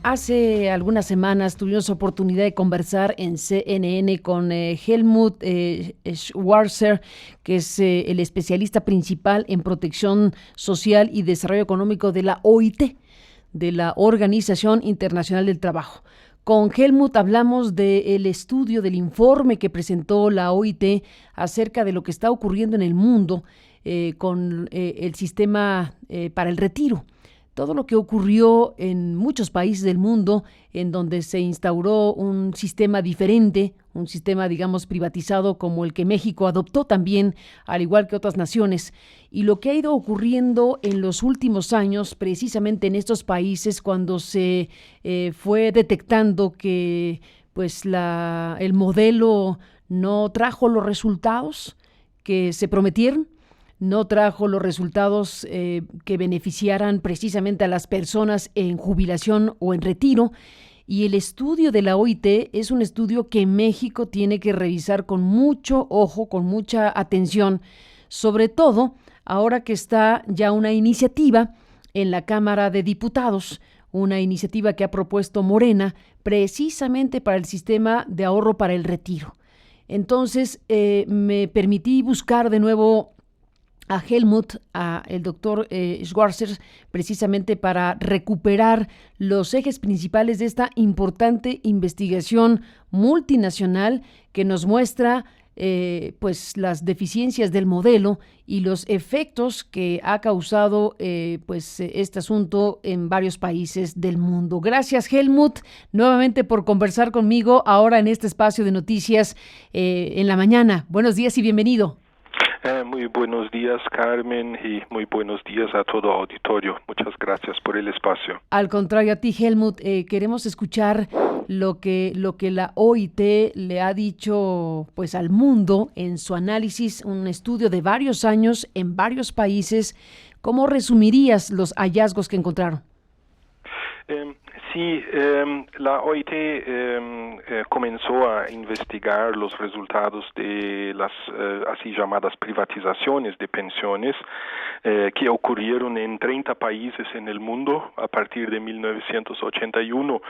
Hace algunas semanas tuvimos oportunidad de conversar en CNN con Helmut Schwarzer, que es el especialista principal en protección social y desarrollo económico de la OIT, de la Organización Internacional del Trabajo. Con Helmut hablamos del estudio, del informe que presentó la OIT acerca de lo que está ocurriendo en el mundo con el sistema para el retiro. Todo lo que ocurrió en muchos países del mundo en donde se instauró un sistema diferente, un sistema, digamos, privatizado como el que México adoptó también, al igual que otras naciones. Y lo que ha ido ocurriendo en los últimos años, precisamente en estos países, cuando se fue detectando que pues el modelo no trajo los resultados que se prometieron, no trajo los resultados que beneficiaran precisamente a las personas en jubilación o en retiro. Y el estudio de la OIT es un estudio que México tiene que revisar con mucho ojo, con mucha atención, sobre todo ahora que está ya una iniciativa en la Cámara de Diputados, una iniciativa que ha propuesto Morena precisamente para el sistema de ahorro para el retiro. Entonces, me permití buscar de nuevo a Helmut, a el doctor Schwarzer, precisamente para recuperar los ejes principales de esta importante investigación multinacional que nos muestra pues las deficiencias del modelo y los efectos que ha causado este asunto en varios países del mundo. Gracias, Helmut, nuevamente por conversar conmigo ahora en este espacio de noticias en la mañana. Buenos días y bienvenido. Muy buenos días, Carmen, y muy buenos días a todo auditorio. Muchas gracias por el espacio. Al contrario a ti, Helmut, queremos escuchar lo que la OIT le ha dicho pues al mundo en su análisis, un estudio de varios años en varios países. ¿Cómo resumirías los hallazgos que encontraron? Sí, la OIT comenzó a investigar los resultados de las así llamadas privatizaciones de pensiones que ocurrieron en 30 países en el mundo a partir de 1981,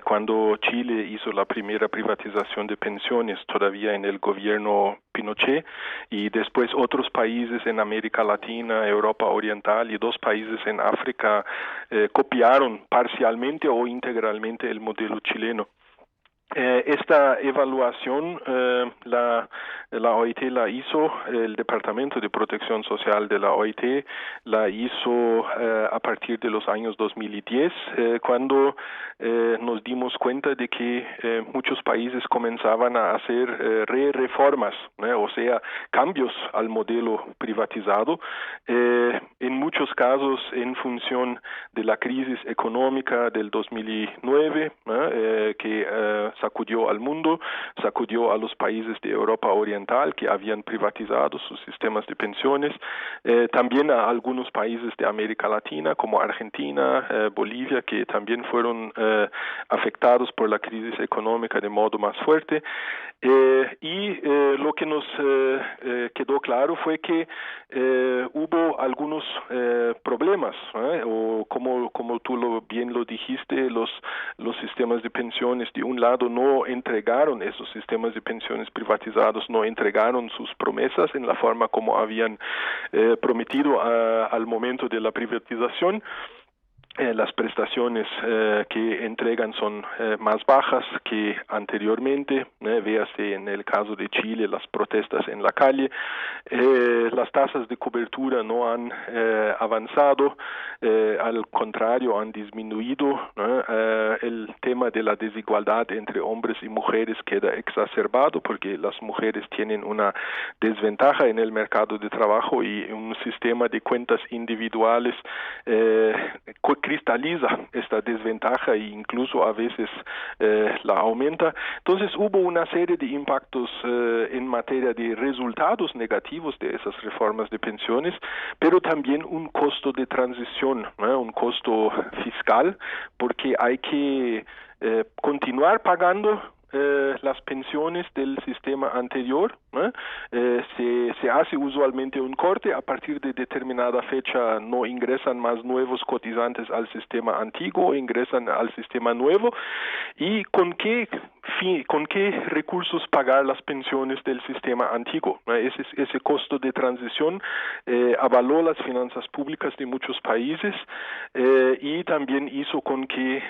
cuando Chile hizo la primera privatización de pensiones, todavía en el gobierno Pinochet, y después otros países en América Latina, Europa Oriental y 2 países en África copiaron parcialmente o integralmente el modelo chileno. Esta evaluación la OIT la hizo, el Departamento de Protección Social de la OIT la hizo a partir de los años 2010, cuando nos dimos cuenta de que muchos países comenzaban a hacer reformas, o sea, cambios al modelo privatizado, en muchos casos en función de la crisis económica del 2009, que sacudió al mundo, sacudió a los países de Europa Oriental que habían privatizado sus sistemas de pensiones, también a algunos países de América Latina como Argentina, Bolivia, que también fueron afectados por la crisis económica de modo más fuerte. Y lo que nos quedó claro fue que hubo algunos problemas, o como tú bien lo dijiste, los sistemas de pensiones de un lado no entregaron, esos sistemas de pensiones privatizados no entregaron sus promesas en la forma como habían prometido al momento de la privatización. Las prestaciones que entregan son más bajas que anteriormente, véase en el caso de Chile las protestas en la calle, las tasas de cobertura no han avanzado, al contrario han disminuido, el tema de la desigualdad entre hombres y mujeres queda exacerbado porque las mujeres tienen una desventaja en el mercado de trabajo y un sistema de cuentas individuales cristaliza esta desventaja e incluso a veces la aumenta. Entonces hubo una serie de impactos en materia de resultados negativos de esas reformas de pensiones, pero también un costo de transición, un costo fiscal, porque hay que continuar pagando las pensiones del sistema anterior. Se hace usualmente un corte, a partir de determinada fecha no ingresan más nuevos cotizantes al sistema antiguo, ingresan al sistema nuevo, y con qué recursos pagar las pensiones del sistema antiguo. Ese costo de transición avaló las finanzas públicas de muchos países y también hizo con que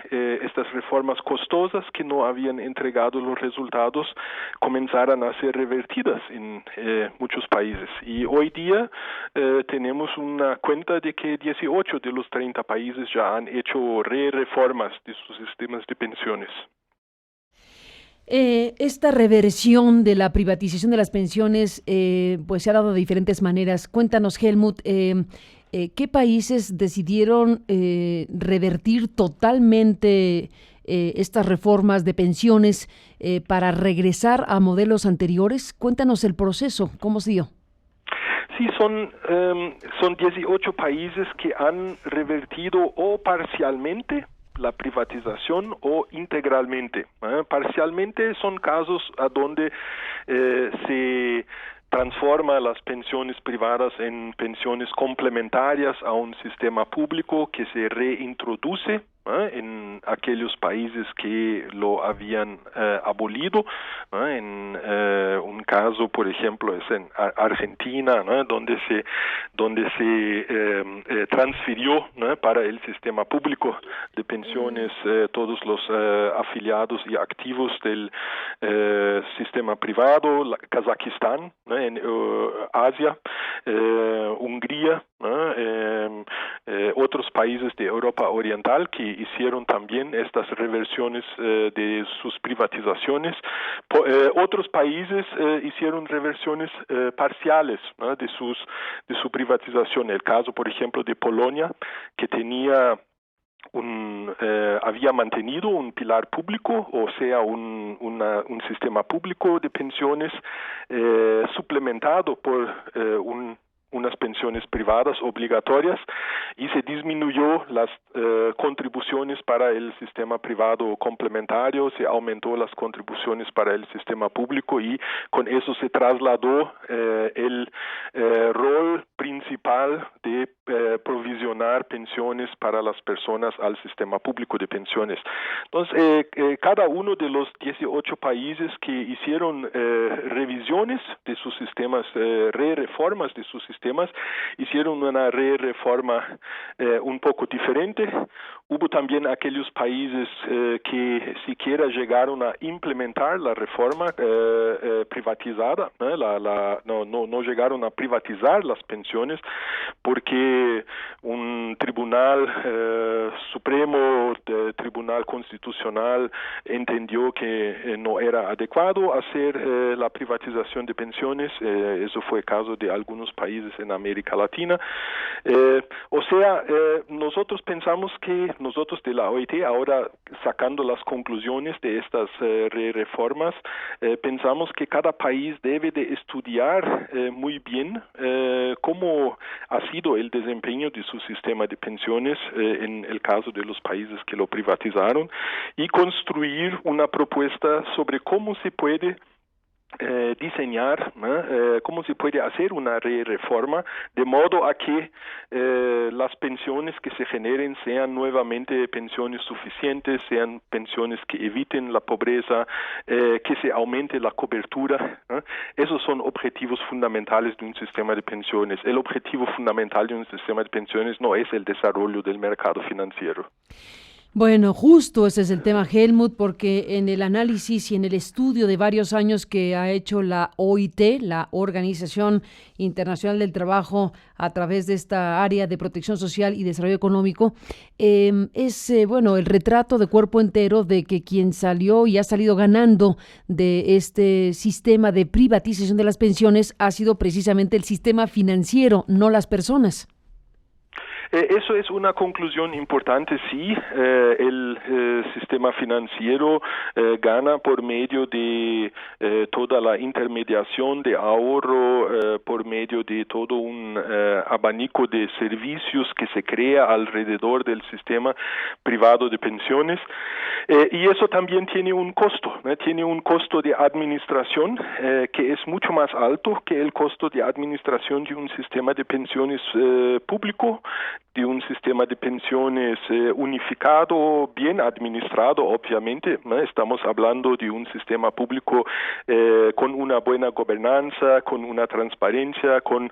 estas reformas costosas que no habían entregado los resultados comenzaran a ser revertidas en muchos países. Y hoy día tenemos una cuenta de que 18 de los 30 países ya han hecho reformas de sus sistemas de pensiones. Esta reversión de la privatización de las pensiones pues se ha dado de diferentes maneras. Cuéntanos, Helmut, ¿qué países decidieron revertir totalmente estas reformas de pensiones para regresar a modelos anteriores? Cuéntanos el proceso, ¿cómo se dio? Sí, son 18 países que han revertido o parcialmente la privatización o integralmente. Parcialmente son casos a donde se transforma las pensiones privadas en pensiones complementarias a un sistema público que se reintroduce en aquellos países que lo habían abolido. En un caso, por ejemplo, es en Argentina, donde se transfirió para el sistema público de pensiones todos los afiliados y activos del sistema privado. Kazajistán, en Asia, Hungría, otros países de Europa Oriental que hicieron también estas reversiones de sus privatizaciones. Otros países hicieron reversiones parciales de su privatización. El caso, por ejemplo, de Polonia, que tenía había mantenido un pilar público, o sea, un sistema público de pensiones suplementado por unas pensiones privadas obligatorias, y se disminuyó las contribuciones para el sistema privado complementario, se aumentó las contribuciones para el sistema público, y con eso se trasladó el rol principal de provisionar pensiones para las personas al sistema público de pensiones. Entonces, cada uno de los 18 países que hicieron revisiones de sus sistemas, reformas de sus sistemas, hicieron una reforma un poco diferente. Hubo también aquellos países que siquiera llegaron a implementar la reforma privatizada, no llegaron a privatizar las pensiones, porque un tribunal supremo, tribunal constitucional, entendió que no era adecuado hacer la privatización de pensiones. Eso fue el caso de algunos países en América Latina. O sea, nosotros pensamos que nosotros de la OIT, ahora sacando las conclusiones de estas reformas, pensamos que cada país debe de estudiar muy bien cómo ha sido el desempeño de su sistema de pensiones en el caso de los países que lo privatizaron, y construir una propuesta sobre cómo se puede diseñar, cómo se puede hacer una reforma de modo a que las pensiones que se generen sean nuevamente pensiones suficientes, sean pensiones que eviten la pobreza, que se aumente la cobertura. Esos son objetivos fundamentales de un sistema de pensiones. El objetivo fundamental de un sistema de pensiones no es el desarrollo del mercado financiero. Bueno, justo ese es el tema, Helmut, porque en el análisis y en el estudio de varios años que ha hecho la OIT, la Organización Internacional del Trabajo, a través de esta área de protección social y desarrollo económico, es el retrato de cuerpo entero de que quien salió y ha salido ganando de este sistema de privatización de las pensiones ha sido precisamente el sistema financiero, no las personas. Eso es una conclusión importante, sí. El sistema financiero gana por medio de toda la intermediación de ahorro, por medio de todo un abanico de servicios que se crea alrededor del sistema privado de pensiones. Y eso también tiene un costo, ¿no? Tiene un costo de administración que es mucho más alto que el costo de administración de un sistema de pensiones público, de un sistema de pensiones unificado, bien administrado, obviamente, ¿no? Estamos hablando de un sistema público con una buena gobernanza, con una transparencia, con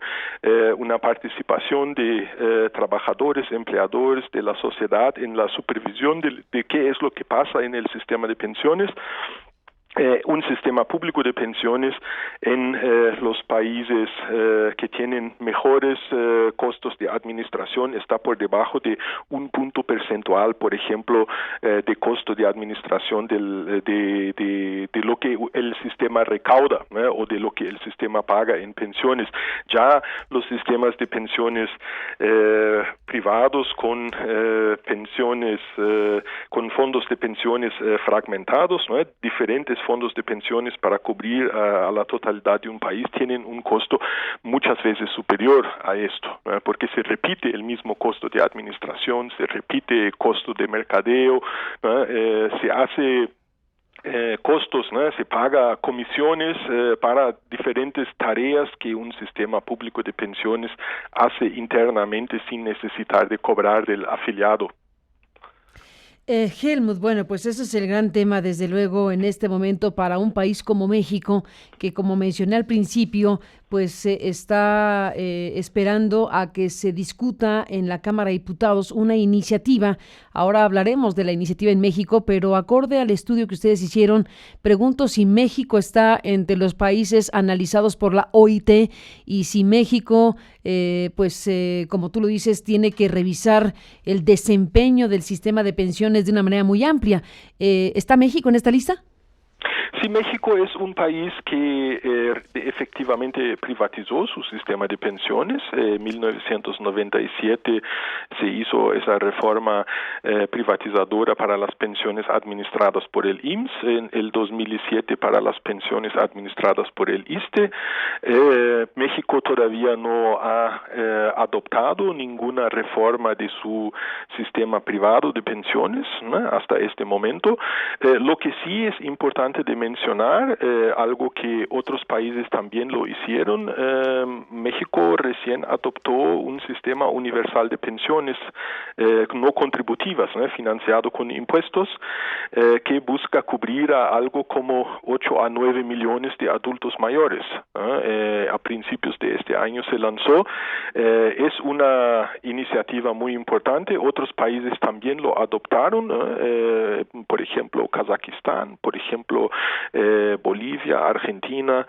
una participación de trabajadores, empleadores, de la sociedad en la supervisión de qué es lo que pasa en el sistema de pensiones. Un sistema público de pensiones en los países que tienen mejores costos de administración está por debajo de un punto percentual, por ejemplo, de costo de administración de lo que el sistema recauda, o de lo que el sistema paga en pensiones. Ya los sistemas de pensiones privados con pensiones, con fondos de pensiones fragmentados, ¿no? Diferentes fondos de pensiones para cubrir a la totalidad de un país tienen un costo muchas veces superior a esto, ¿no? Porque se repite el mismo costo de administración, se repite el costo de mercadeo, ¿no? Se hace costos, ¿no? Se paga comisiones para diferentes tareas que un sistema público de pensiones hace internamente sin necesitar de cobrar del afiliado. Helmut, bueno, pues ese es el gran tema, desde luego, en este momento para un país como México, que como mencioné al principio, pues está esperando a que se discuta en la Cámara de Diputados una iniciativa. Ahora hablaremos de la iniciativa en México, pero acorde al estudio que ustedes hicieron, pregunto si México está entre los países analizados por la OIT y si México, como tú lo dices, tiene que revisar el desempeño del sistema de pensiones de una manera muy amplia. ¿Está México en esta lista? Sí, México es un país que efectivamente privatizó su sistema de pensiones. En 1997 se hizo esa reforma privatizadora para las pensiones administradas por el IMSS, en el 2007 para las pensiones administradas por el ISSSTE. México todavía no ha adoptado ninguna reforma de su sistema privado de pensiones, ¿no? Hasta este momento. Lo que sí es importante de mencionar, algo que otros países también lo hicieron. México recién adoptó un sistema universal de pensiones no contributivas, ¿no? Financiado con impuestos, que busca cubrir a algo como 8 a 9 millones de adultos mayores. A principios de este año se lanzó. Es una iniciativa muy importante. Otros países también lo adoptaron, por ejemplo, Kazajistán, por ejemplo, Bolivia, Argentina.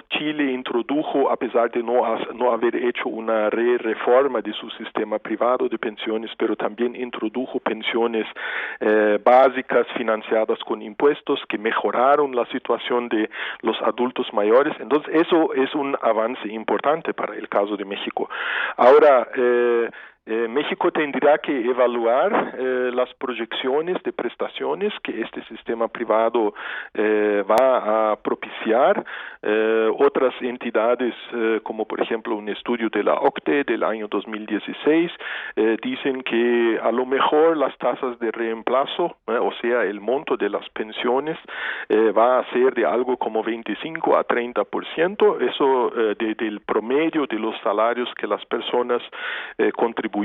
Chile introdujo, a pesar de no haber hecho una reforma de su sistema privado de pensiones, pero también introdujo pensiones básicas financiadas con impuestos que mejoraron la situación de los adultos mayores. Entonces, eso es un avance importante para el caso de México. Ahora, México tendrá que evaluar las proyecciones de prestaciones que este sistema privado va a propiciar. Otras entidades, como por ejemplo un estudio de la OCDE del año 2016, dicen que a lo mejor las tasas de reemplazo, o sea, el monto de las pensiones, va a ser de algo como 25 a 30%, eso del promedio de los salarios que las personas contribuyeron,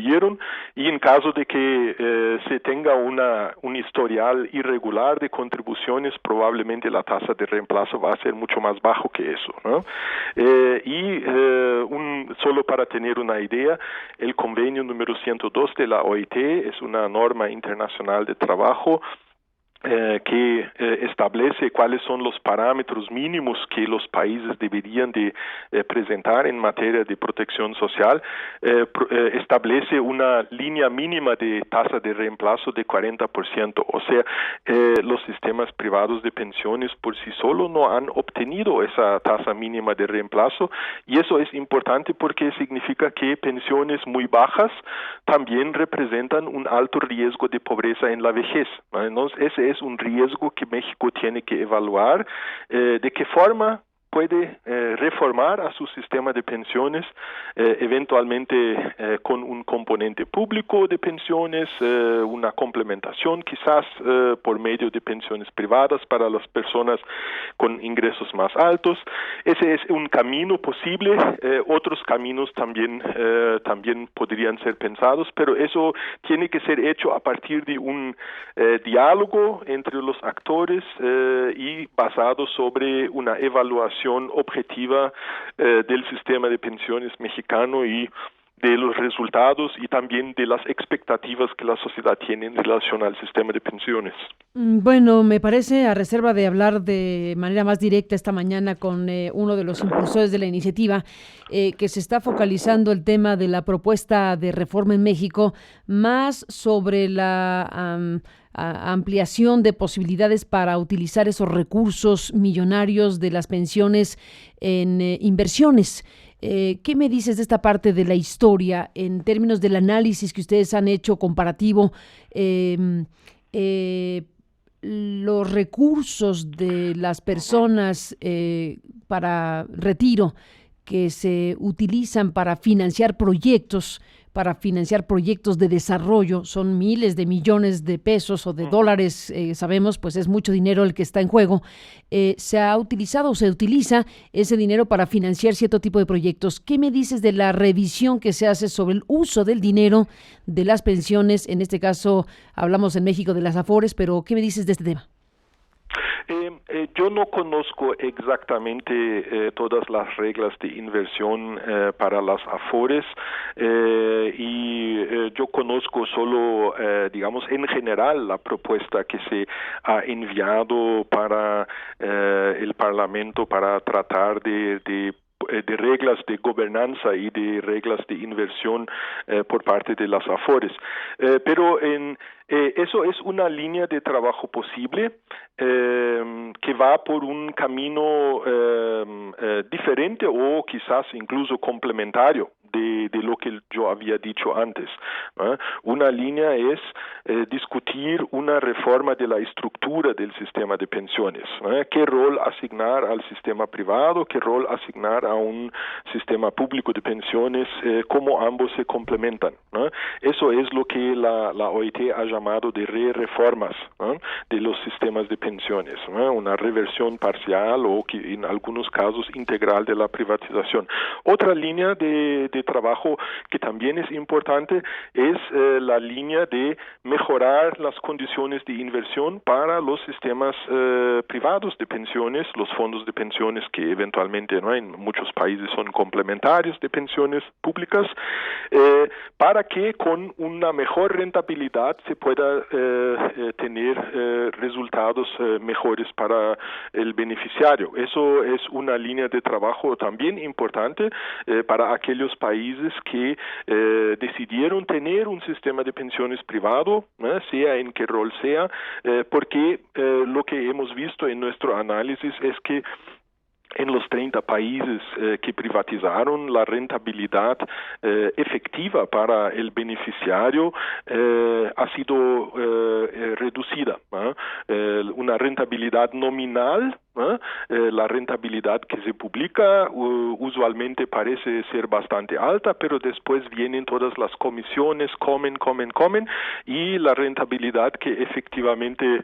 y en caso de que se tenga un historial irregular de contribuciones, probablemente la tasa de reemplazo va a ser mucho más bajo que eso, ¿no? Solo para tener una idea, el convenio número 102 de la OIT es una norma internacional de trabajo que establece cuáles son los parámetros mínimos que los países deberían de presentar en materia de protección social. Establece una línea mínima de tasa de reemplazo de 40%, o sea, los sistemas privados de pensiones por sí solos no han obtenido esa tasa mínima de reemplazo, y eso es importante porque significa que pensiones muy bajas también representan un alto riesgo de pobreza en la vejez, ¿no? Entonces, ese es un riesgo que México tiene que evaluar. ¿De qué forma? puede reformar a su sistema de pensiones, eventualmente con un componente público de pensiones, una complementación quizás por medio de pensiones privadas para las personas con ingresos más altos. Ese es un camino posible. Otros caminos también podrían ser pensados, pero eso tiene que ser hecho a partir de un diálogo entre los actores y basado sobre una evaluación objetiva del sistema de pensiones mexicano y de los resultados y también de las expectativas que la sociedad tiene en relación al sistema de pensiones. Bueno, me parece, a reserva de hablar de manera más directa esta mañana con uno de los impulsores de la iniciativa, que se está focalizando el tema de la propuesta de reforma en México, más sobre la ampliación de posibilidades para utilizar esos recursos millonarios de las pensiones en inversiones. ¿Qué me dices de esta parte de la historia en términos del análisis que ustedes han hecho comparativo? Los recursos de las personas para retiro que se utilizan para financiar proyectos de desarrollo, son miles de millones de pesos o de dólares, sabemos, pues es mucho dinero el que está en juego. Se ha utilizado o se utiliza ese dinero para financiar cierto tipo de proyectos. ¿Qué me dices de la revisión que se hace sobre el uso del dinero de las pensiones? En este caso hablamos en México de las Afores, pero ¿qué me dices de este tema? Yo no conozco exactamente todas las reglas de inversión para las Afores y yo conozco solo, digamos, en general la propuesta que se ha enviado para el Parlamento para tratar de reglas de gobernanza y de reglas de inversión por parte de las Afores. Pero eso es una línea de trabajo posible que va por un camino diferente o quizás incluso complementario de lo que yo había dicho antes. Una línea es discutir una reforma de la estructura del sistema de pensiones. ¿Qué rol asignar al sistema privado? ¿Qué rol asignar a un sistema público de pensiones? ¿Cómo ambos se complementan? Eso es lo que la OIT ha llamado de reformas de los sistemas de pensiones. Una reversión parcial o que en algunos casos integral de la privatización. Otra línea de trabajo que también es importante es la línea de mejorar las condiciones de inversión para los sistemas privados de pensiones, los fondos de pensiones que eventualmente en muchos países son complementarios de pensiones públicas, para que con una mejor rentabilidad se pueda tener resultados mejores para el beneficiario. Eso es una línea de trabajo también importante para aquellos países que decidieron tener un sistema de pensiones privado, sea en qué rol sea, porque lo que hemos visto en nuestro análisis es que en los 30 países que privatizaron, la rentabilidad efectiva para el beneficiario ha sido reducida. Una rentabilidad nominal, la rentabilidad que se publica usualmente parece ser bastante alta, pero después vienen todas las comisiones, comen, y la rentabilidad que efectivamente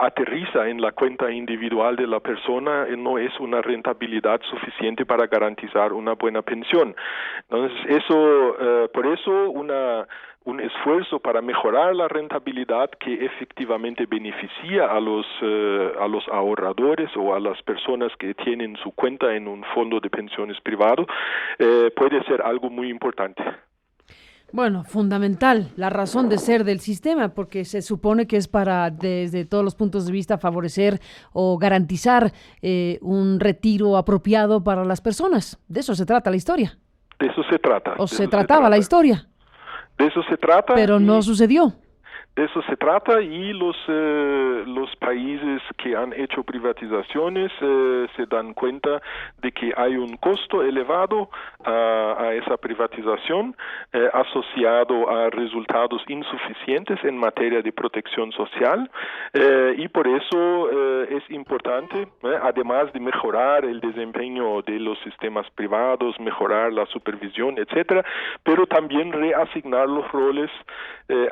aterriza en la cuenta individual de la persona no es una rentabilidad suficiente para garantizar una buena pensión. Entonces, por eso un esfuerzo para mejorar la rentabilidad que efectivamente beneficia a los ahorradores o a las personas que tienen su cuenta en un fondo de pensiones privado puede ser algo muy importante. Bueno, fundamental, la razón de ser del sistema, porque se supone que es para, desde todos los puntos de vista, favorecer o garantizar un retiro apropiado para las personas. De eso se trata la historia. De eso se trata. O se trataba la historia. De eso se trata. Pero no sucedió. De eso se trata, y los países que han hecho privatizaciones se dan cuenta de que hay un costo elevado a esa privatización asociado a resultados insuficientes en materia de protección social, y por eso es importante, además de mejorar el desempeño de los sistemas privados, mejorar la supervisión, etcétera, pero también reasignar los roles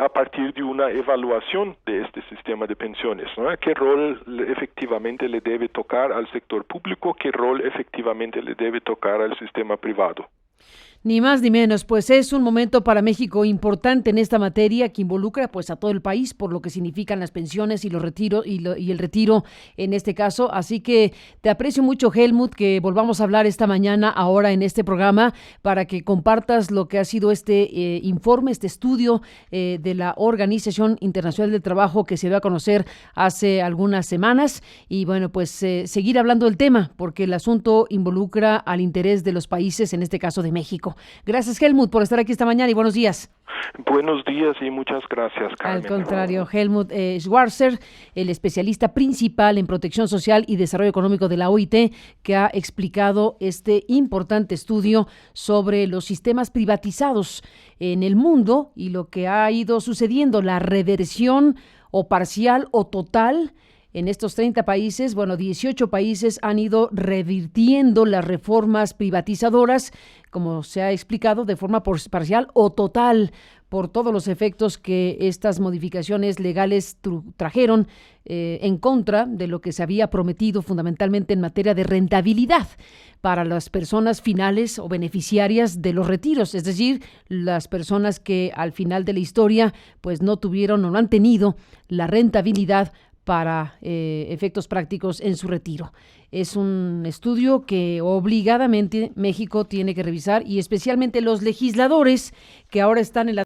a partir de una evaluación de este sistema de pensiones, ¿no? ¿Qué rol efectivamente le debe tocar al sector público? ¿Qué rol efectivamente le debe tocar al sistema privado? Ni más ni menos, pues es un momento para México importante en esta materia que involucra pues a todo el país por lo que significan las pensiones y los retiros y el retiro en este caso. Así que te aprecio mucho, Helmut, que volvamos a hablar esta mañana ahora en este programa para que compartas lo que ha sido este informe, este estudio de la Organización Internacional del Trabajo que se dio a conocer hace algunas semanas. Y bueno, pues seguir hablando del tema porque el asunto involucra al interés de los países, en este caso de México. Gracias, Helmut, por estar aquí esta mañana y buenos días. Buenos días y muchas gracias, Carmen. Al contrario, Helmut Schwarzer, el especialista principal en protección social y desarrollo económico de la OIT, que ha explicado este importante estudio sobre los sistemas privatizados en el mundo y lo que ha ido sucediendo, la reversión o parcial o total. En estos 30 países, 18 países han ido revirtiendo las reformas privatizadoras, como se ha explicado, de forma parcial o total, por todos los efectos que estas modificaciones legales trajeron en contra de lo que se había prometido fundamentalmente en materia de rentabilidad para las personas finales o beneficiarias de los retiros, es decir, las personas que al final de la historia pues no tuvieron o no han tenido la rentabilidad para efectos prácticos en su retiro. Es un estudio que obligadamente México tiene que revisar y especialmente los legisladores que ahora están en la